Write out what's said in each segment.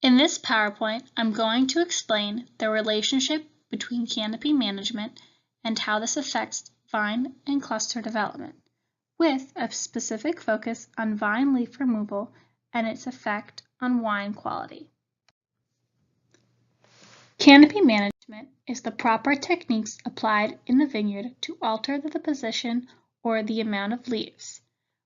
In this PowerPoint, I'm going to explain the relationship between canopy management and how this affects vine and cluster development, with a specific focus on vine leaf removal and its effect on wine quality. Canopy management is the proper techniques applied in the vineyard to alter the position or the amount of leaves.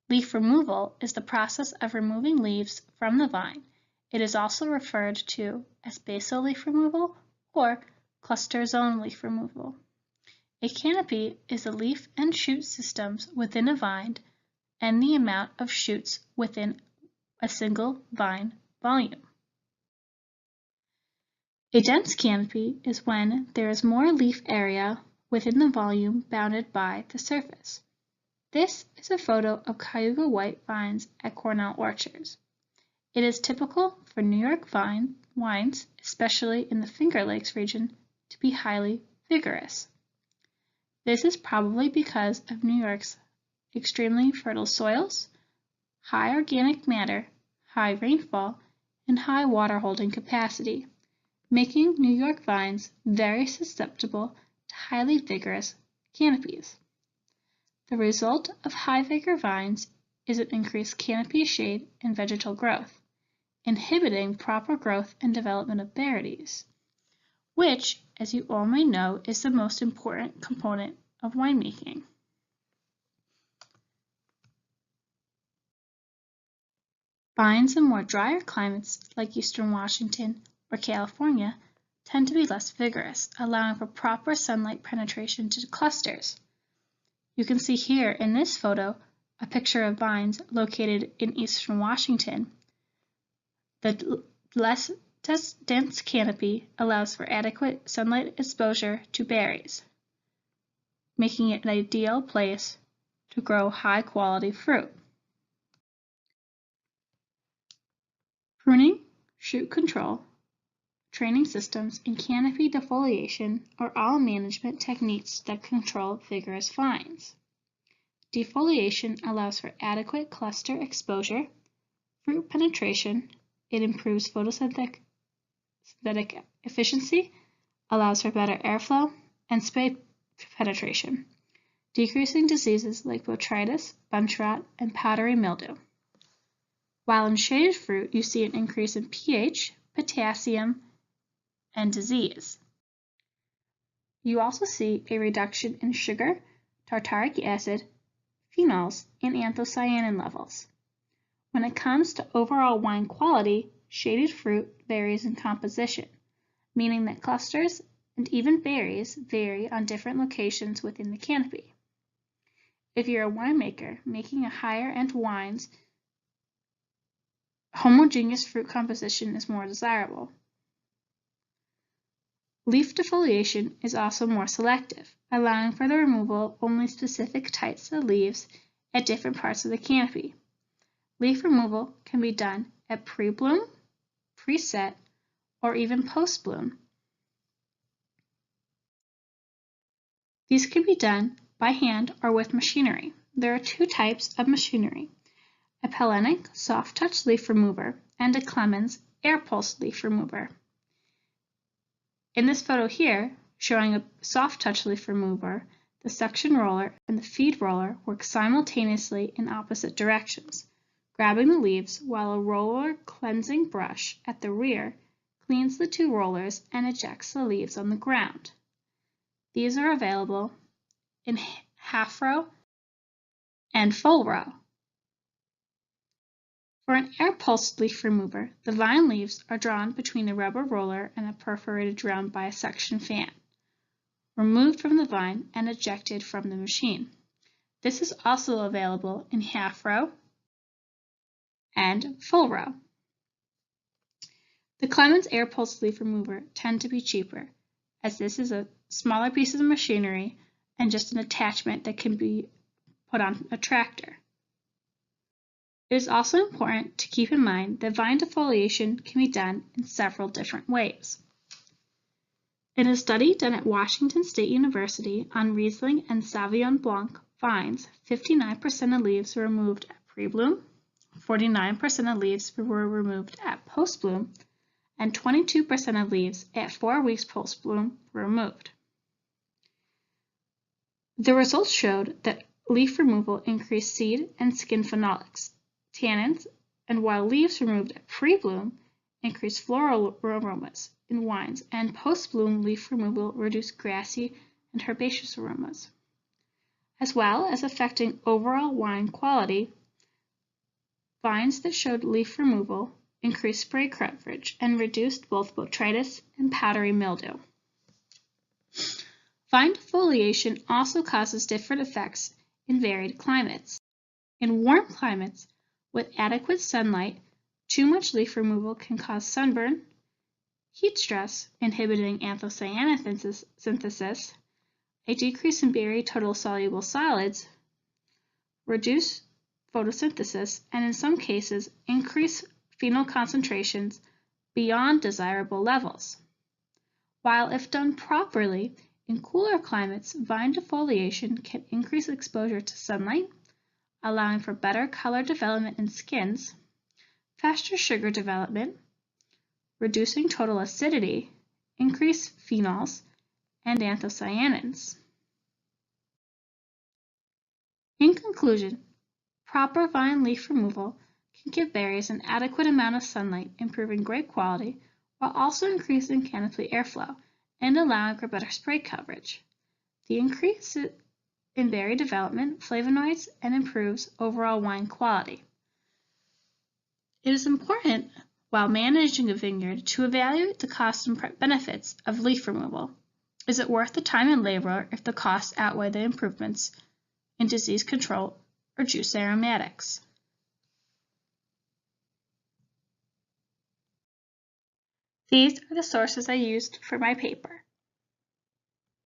Leaf removal is the process of removing leaves from the vine. It is also referred to as basal leaf removal or cluster zone leaf removal. A canopy is the leaf and shoot systems within a vine and the amount of shoots within a single vine volume. A dense canopy is when there is more leaf area within the volume bounded by the surface. This is a photo of Cayuga white vines at Cornell Orchards. It is typical for New York wines, especially in the Finger Lakes region, to be highly vigorous. This is probably because of New York's extremely fertile soils, high organic matter, high rainfall, and high water holding capacity, making New York vines very susceptible to highly vigorous canopies. The result of high vigor vines is an increased canopy shade and vegetal growth, inhibiting proper growth and development of varieties, which, as you all may know, is the most important component of winemaking. Vines in more drier climates like Eastern Washington or California tend to be less vigorous, allowing for proper sunlight penetration to clusters. You can see here in this photo a picture of vines located in Eastern Washington. The less dense canopy allows for adequate sunlight exposure to berries, making it an ideal place to grow high-quality fruit. Pruning, shoot control, training systems, and canopy defoliation are all management techniques that control vigorous vines. Defoliation allows for adequate cluster exposure, fruit penetration. It improves photosynthetic efficiency, allows for better airflow, and spade penetration, decreasing diseases like botrytis, bunch rot, and powdery mildew. While in shaded fruit, you see an increase in pH, potassium, and disease. You also see a reduction in sugar, tartaric acid, phenols, and anthocyanin levels. When it comes to overall wine quality, shaded fruit varies in composition, meaning that clusters and even berries vary on different locations within the canopy. If you're a winemaker making a higher-end wines, homogeneous fruit composition is more desirable. Leaf defoliation is also more selective, allowing for the removal of only specific types of leaves at different parts of the canopy. Leaf removal can be done at pre-bloom, pre-set, or even post-bloom. These can be done by hand or with machinery. There are two types of machinery: a Pellenc soft touch leaf remover and a Clemens air pulse leaf remover. In this photo here, showing a soft touch leaf remover, the suction roller and the feed roller work simultaneously in opposite directions, grabbing the leaves while a roller cleansing brush at the rear cleans the two rollers and ejects the leaves on the ground. These are available in half row and full row. For an air pulse leaf remover, the vine leaves are drawn between the rubber roller and a perforated drum by a suction fan, removed from the vine and ejected from the machine. This is also available in half row and full row. The Clemens air pulse leaf remover tend to be cheaper, as this is a smaller piece of machinery and just an attachment that can be put on a tractor. It is also important to keep in mind that vine defoliation can be done in several different ways. In a study done at Washington State University on Riesling and Sauvignon Blanc vines, 59% of leaves were removed at pre-bloom, 49% of leaves were removed at post-bloom, and 22% of leaves at 4 weeks post-bloom were removed. The results showed that leaf removal increased seed and skin phenolics, tannins, and while leaves removed at pre-bloom increased floral aromas in wines, and post-bloom leaf removal reduced grassy and herbaceous aromas. As well as affecting overall wine quality, vines that showed leaf removal increased spray coverage and reduced both botrytis and powdery mildew. Vine defoliation also causes different effects in varied climates. In warm climates with adequate sunlight, too much leaf removal can cause sunburn, heat stress, inhibiting anthocyanin synthesis, a decrease in berry total soluble solids, reduce photosynthesis, and in some cases increase phenol concentrations beyond desirable levels. While if done properly, in cooler climates, vine defoliation can increase exposure to sunlight, allowing for better color development in skins, faster sugar development, reducing total acidity, increased phenols, and anthocyanins. In conclusion, proper vine leaf removal can give berries an adequate amount of sunlight, improving grape quality, while also increasing canopy airflow and allowing for better spray coverage. The increase in berry development, flavonoids, and improves overall wine quality. It is important, while managing a vineyard, to evaluate the costs and benefits of leaf removal. Is it worth the time and labor if the costs outweigh the improvements in disease control or juice aromatics? These are the sources I used for my paper.